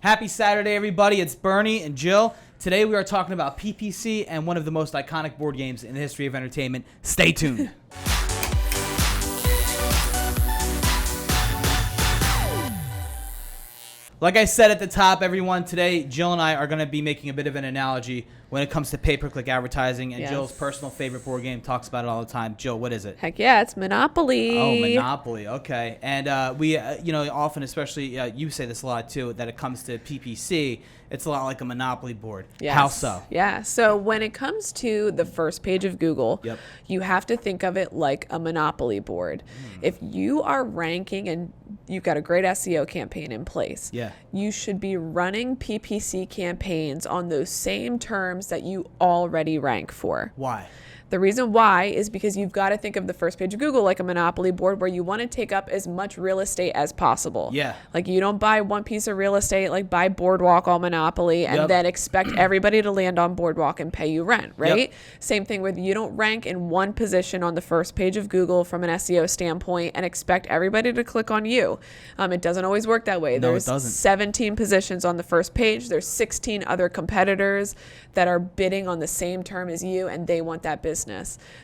Happy Saturday, everybody. It's Bernie and Jill. Today we are talking about PPC and one of the most iconic board games in the history of entertainment. Stay tuned. Like I said at the top, everyone, today Jill and I are going to be making a bit of an analogy when it comes to pay-per-click advertising, and Jill's personal favorite board game, talks about it all the time. Jill, what is it? Heck yeah, it's Monopoly. Oh, Monopoly. Okay. And we, often, especially, you say this a lot too, that it comes to PPC, it's a lot like a Monopoly board. Yes. How so? Yeah. So when it comes to the first page of Google, you have to think of it like a Monopoly board. If you are ranking and you've got a great SEO campaign in place, you should be running PPC campaigns on those same terms that you already rank for. Why? The reason why is because you've got to think of the first page of Google like a Monopoly board where you want to take up as much real estate as possible. Yeah. Like you don't buy one piece of real estate, like buy Boardwalk all Monopoly and then expect everybody to land on Boardwalk and pay you rent, right? Same thing with you don't rank in one position on the first page of Google from an SEO standpoint and expect everybody to click on you. It doesn't always work that way. No, There's it doesn't. 17 positions on the first page. There's 16 other competitors that are bidding on the same term as you and they want that business.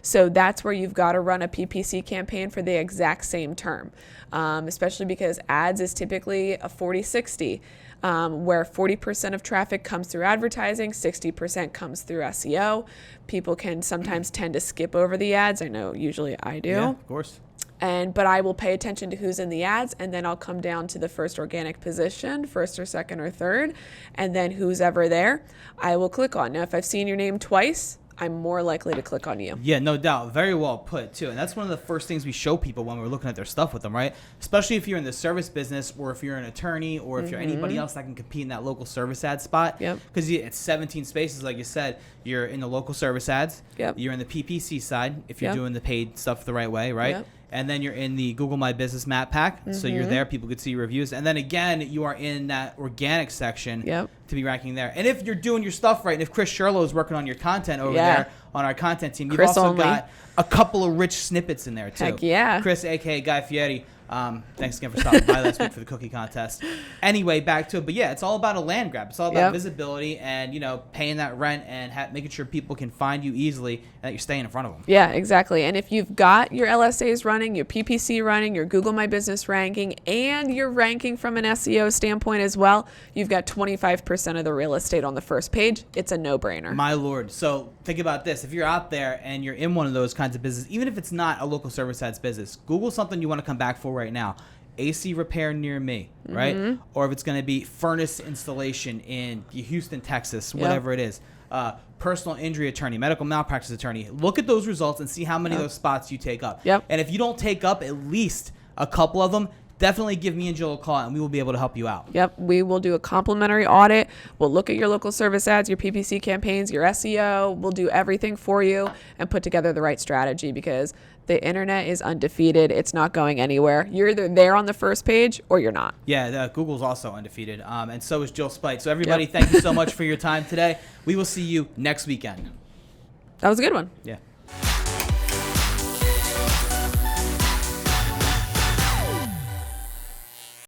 So that's where you've got to run a PPC campaign for the exact same term, especially because ads is typically a 40-60, where 40% of traffic comes through advertising, 60% comes through SEO. People can sometimes tend to skip over the ads. I know usually I do. Yeah, of course. But I will pay attention to who's in the ads, and then I'll come down to the first organic position, first or second or third, and then who's ever there, I will click on. Now, if I've seen your name twice, I'm more likely to click on you. Yeah, no doubt. Very well put, too. And that's one of the first things we show people when we're looking at their stuff with them, right? Especially if you're in the service business or if you're an attorney or if you're anybody else that can compete in that local service ad spot. Because it's 17 spaces, like you said. You're in the local service ads. You're in the PPC side if you're doing the paid stuff the right way, right? And then you're in the Google My Business map pack. So you're there. People could see your reviews. And then again, you are in that organic section to be ranking there. And if you're doing your stuff right, and if Chris Sherlow is working on your content over there on our content team, you've also got a couple of rich snippets in there too. Heck yeah. Chris, a.k.a. Guy Fieri. Thanks again for stopping by last week for the cookie contest. Anyway, back to it. But yeah, it's all about a land grab. It's all about visibility and, paying that rent and making sure people can find you easily and that you're staying in front of them. Yeah, exactly. And if you've got your LSAs running, your PPC running, your Google My Business ranking, and you're ranking from an SEO standpoint as well, you've got 25% of the real estate on the first page. It's a no-brainer. My Lord. So think about this. If you're out there and you're in one of those kinds of businesses, even if it's not a local service ads business, Google something you want to come back for right now. AC repair near me, right? Or if it's going to be furnace installation in Houston, Texas, whatever it is. Personal injury attorney, medical malpractice attorney. Look at those results and see how many of those spots you take up. And if you don't take up at least a couple of them, definitely give me and Jill a call and we will be able to help you out. We will do a complimentary audit. We'll look at your local service ads, your PPC campaigns, your SEO. We'll do everything for you and put together the right strategy because the internet is undefeated. It's not going anywhere. You're either there on the first page or you're not. Yeah, Google's also undefeated. And so is Jill Spite. So everybody, thank you so much for your time today. We will see you next weekend. That was a good one. Yeah.